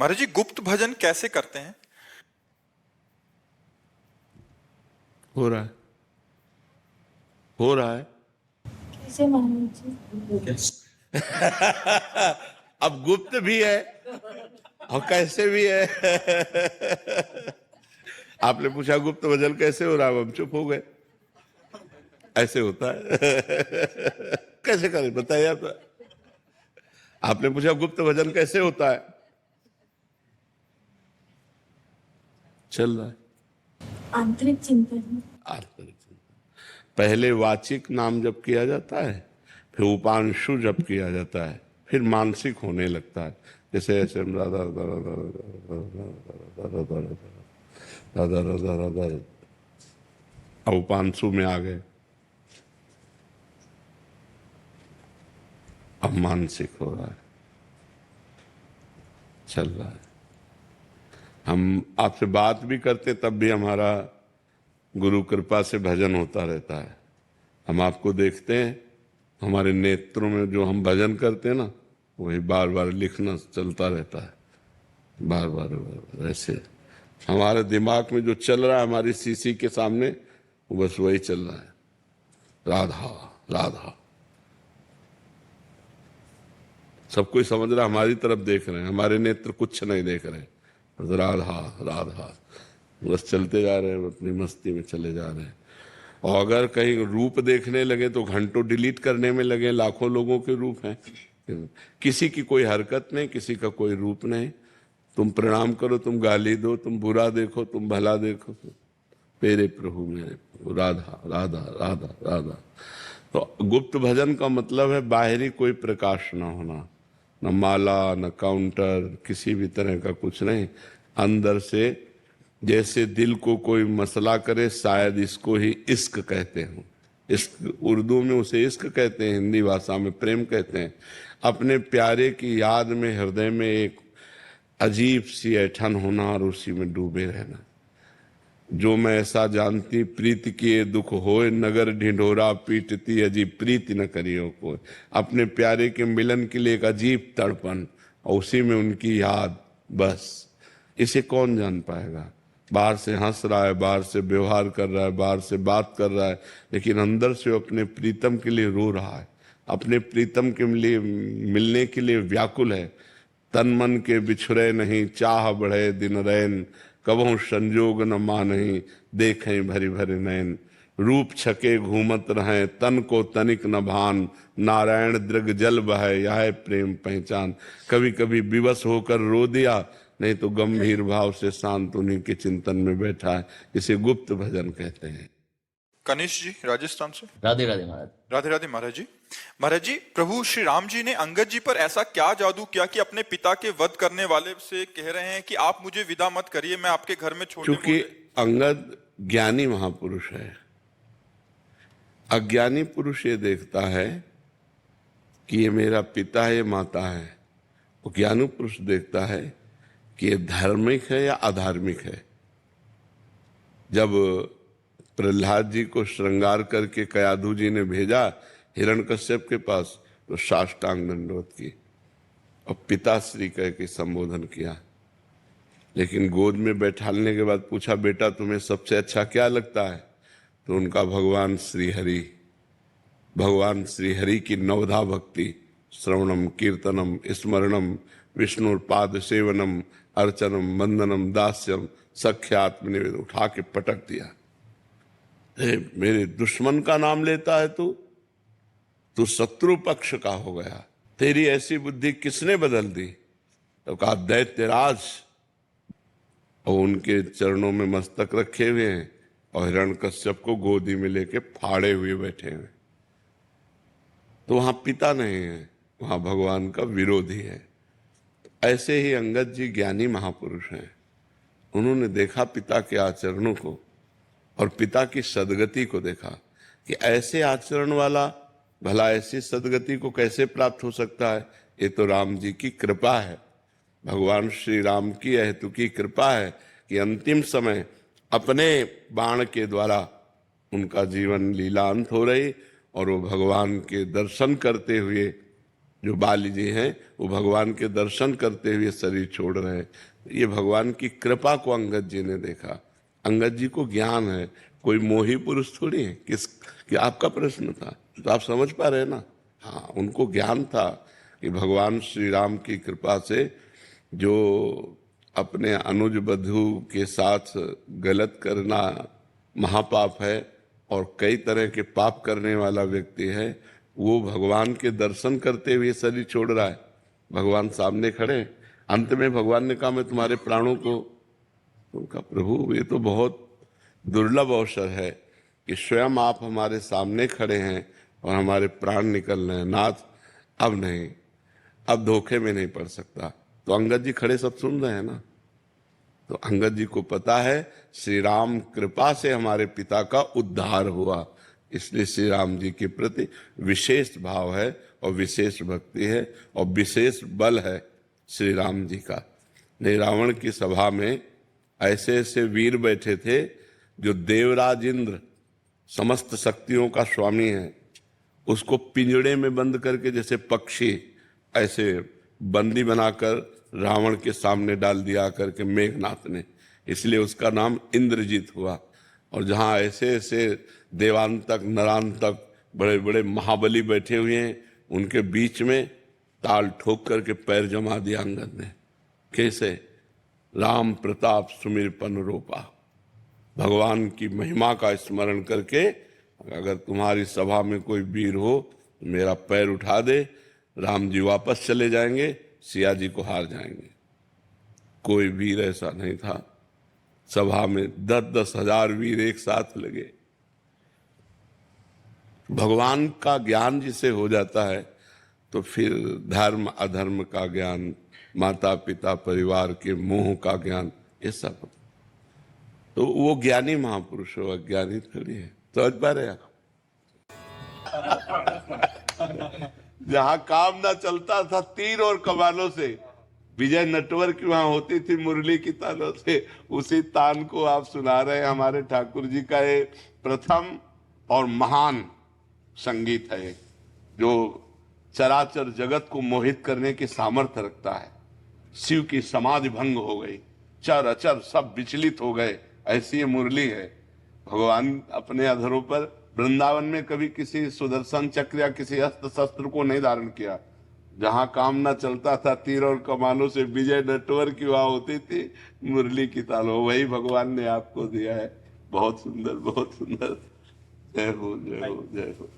महाराज जी, गुप्त भजन कैसे करते हैं? हो रहा है, हो रहा है। कैसे महाराज जी? अब गुप्त भी है और कैसे भी है। आपने पूछा गुप्त भजन कैसे हो रहा है, हम चुप हो गए। ऐसे होता है। कैसे करें बताइए आप। आपने पूछा गुप्त भजन कैसे होता है, चल रहा है। आंतरिक चिंतन। आंतरिक चिंतन। पहले वाचिक नाम जप किया जाता है, फिर उपांशु जप किया जाता है, फिर मानसिक होने लगता है। जैसे ऐसे हम राधा राधा राधा राधा राधा राधा राधा अब उपांशु में आ गए, अब मानसिक हो रहा है, चल रहा है। हम आपसे बात भी करते तब भी हमारा गुरु कृपा से भजन होता रहता है। हम आपको देखते हैं, हमारे नेत्रों में जो हम भजन करते हैं ना, वही बार बार लिखना चलता रहता है, बार बार बार बार। ऐसे हमारे दिमाग में जो चल रहा है हमारी शीशी के सामने, वो बस वही चल रहा है, राधा राधा। सब कोई समझ रहा है, हमारी तरफ देख रहे हैं, हमारे नेत्र कुछ नहीं देख रहे हैं, बस राधा राधा बस चलते जा रहे हैं, अपनी मस्ती में चले जा रहे हैं। और अगर कहीं रूप देखने लगे तो घंटों डिलीट करने में लगे। लाखों लोगों के रूप हैं, किसी की कोई हरकत नहीं, किसी का कोई रूप नहीं। तुम प्रणाम करो, तुम गाली दो, तुम बुरा देखो, तुम भला देखो, मेरे प्रभु मेरे प्रभु, राधा राधा राधा राधा। तो गुप्त भजन का मतलब है बाहरी कोई प्रकाश ना होना, न माला न काउंटर, किसी भी तरह का कुछ नहीं। अंदर से जैसे दिल को कोई मसला करे, शायद इसको ही इश्क कहते हैं। इश्क उर्दू में उसे इश्क कहते हैं, हिंदी भाषा में प्रेम कहते हैं। अपने प्यारे की याद में हृदय में एक अजीब सी ऐठन होना और उसी में डूबे रहना। जो मैं ऐसा जानती प्रीति किए दुख होए, नगर ढिंढोरा पीटती अजीब प्रीति न करियो कोई। अपने प्यारे के मिलन के लिए एक अजीब तड़पन और उसी में उनकी याद, बस। इसे कौन जान पाएगा? बाहर से हंस रहा है, बाहर से व्यवहार कर रहा है, बाहर से बात कर रहा है, लेकिन अंदर से वो अपने प्रीतम के लिए रो रहा है, अपने प्रीतम के लिए मिलने के लिए व्याकुल है। तन मन के बिछुरे नहीं, चाह बढ़े दिन रैन, कबहू संजोग न मानही, देखें भरी भरी नैन। रूप छके घूमत रहें, तन को तनिक न भान, नारायण दृग जल बहे, यह प्रेम पहचान। कभी कभी विवश होकर रो दिया, नहीं तो गंभीर भाव से शांत उन्हीं के चिंतन में बैठा है। इसे गुप्त भजन कहते हैं। कनिष्ठ जी राजस्थान से। राधे राधे महाराज। राधे राधे महाराज जी। महाराज जी, प्रभु श्री राम जी ने अंगद जी पर ऐसा क्या जादू किया कि अपने पिता के वध करने वाले से कह रहे हैं कि आप मुझे विदा मत करिए, मैं आपके घर में छोड़ने क्योंकि अंगद ज्ञानी महापुरुष है। अज्ञानी पुरुष ये देखता है कि ये मेरा पिता है, ये माता है। वो ज्ञानी पुरुष देखता है कि ये धार्मिक है या अधार्मिक है। जब प्रहलाद जी को श्रृंगार करके कयाधु जी ने भेजा हिरण्यकश्यप के पास, तो साष्टांग दंडवत की और पिताश्री कह के संबोधन किया। लेकिन गोद में बैठालने के बाद पूछा, बेटा तुम्हें सबसे अच्छा क्या लगता है? तो उनका भगवान श्री हरि की नवधा भक्ति, श्रवणम कीर्तनम स्मरणम विष्णु पाद सेवनम अर्चनम वंदनम दास्यम सख्यात्मनिवेद, उठा के पटक दिया। मेरे दुश्मन का नाम लेता है तू शत्रु पक्ष का हो गया। तेरी ऐसी बुद्धि किसने बदल दी? तो कहा दैत्यराज। और उनके चरणों में मस्तक रखे हुए हैं और हिरण्यकश्यप को गोदी में लेके फाड़े हुए बैठे हुए। तो वहां पिता नहीं है, वहां भगवान का विरोधी है। ऐसे ही अंगद जी ज्ञानी महापुरुष हैं। उन्होंने देखा पिता के आचरणों को और पिता की सदगति को देखा कि ऐसे आचरण वाला भला ऐसी सदगति को कैसे प्राप्त हो सकता है। ये तो राम जी की कृपा है, भगवान श्री राम की अहेतुकी कृपा है कि अंतिम समय अपने बाण के द्वारा उनका जीवन लीलांत हो रही और वो भगवान के दर्शन करते हुए जो बाली जी हैं वो भगवान के दर्शन करते हुए शरीर छोड़ रहे हैं। ये भगवान की कृपा को अंगद जी ने देखा। अंगद जी को ज्ञान है, कोई मोही पुरुष थोड़ी है। कि आपका प्रश्न था तो आप समझ पा रहे हैं ना। हाँ, उनको ज्ञान था कि भगवान श्री राम की कृपा से जो अपने अनुज बधू के साथ गलत करना महापाप है और कई तरह के पाप करने वाला व्यक्ति है, वो भगवान के दर्शन करते हुए शरीर छोड़ रहा है। भगवान सामने खड़े, अंत में भगवान ने कहा मैं तुम्हारे प्राणों को, उनका प्रभु ये तो बहुत दुर्लभ अवसर है कि स्वयं आप हमारे सामने खड़े हैं और हमारे प्राण निकल रहे हैं। नाथ अब नहीं, अब धोखे में नहीं पड़ सकता। तो अंगद जी खड़े सब सुन रहे हैं ना। तो अंगद जी को पता है श्री राम कृपा से हमारे पिता का उद्धार हुआ, इसलिए श्री राम जी के प्रति विशेष भाव है और विशेष भक्ति है और विशेष बल है श्री राम जी का। नहीं, रावण की सभा में ऐसे ऐसे वीर बैठे थे जो देवराज इंद्र समस्त शक्तियों का स्वामी है, उसको पिंजड़े में बंद करके जैसे पक्षी ऐसे बंदी बनाकर रावण के सामने डाल दिया करके मेघनाथ ने, इसलिए उसका नाम इंद्रजीत हुआ। और जहाँ ऐसे ऐसे देवांतक नरांतक बड़े बड़े महाबली बैठे हुए हैं, उनके बीच में ताल ठोक करके पैर जमा दिया अंगद ने। कैसे? राम प्रताप सुमिर पन रोपा, भगवान की महिमा का स्मरण करके अगर तुम्हारी सभा में कोई वीर हो तो मेरा पैर उठा दे, राम जी वापस चले जाएंगे, सिया जी को हार जाएंगे। कोई वीर ऐसा नहीं था। सभा में 10-10 हजार वीर एक साथ लगे। भगवान का ज्ञान जिसे हो जाता है तो फिर धर्म अधर्म का ज्ञान, माता पिता परिवार के मोह का ज्ञान, ये सब, तो वो ज्ञानी महापुरुष हो, अज्ञानी थोड़ी है। समझ पा रहे आप? जहां काम ना चलता था तीर और कमानों से, विजय नटवर की वहां होती थी मुरली की तानों से, उसी तान को आप सुना रहे हैं। हमारे ठाकुर जी का ये प्रथम और महान संगीत है जो चराचर जगत को मोहित करने की सामर्थ्य रखता है। शिव की समाधि भंग हो गई, चर अचर सब विचलित हो गए, ऐसी ये मुरली है। भगवान अपने अधरों पर वृंदावन में कभी किसी सुदर्शन चक्र या किसी अस्त्र शस्त्र को नहीं धारण किया। जहां काम ना चलता था तीर और कमानों से, विजय नटवर की वहां होती थी मुरली की तालों, वही भगवान ने आपको दिया है। बहुत सुंदर, बहुत सुंदर। जय हो, जय हो, जय हो।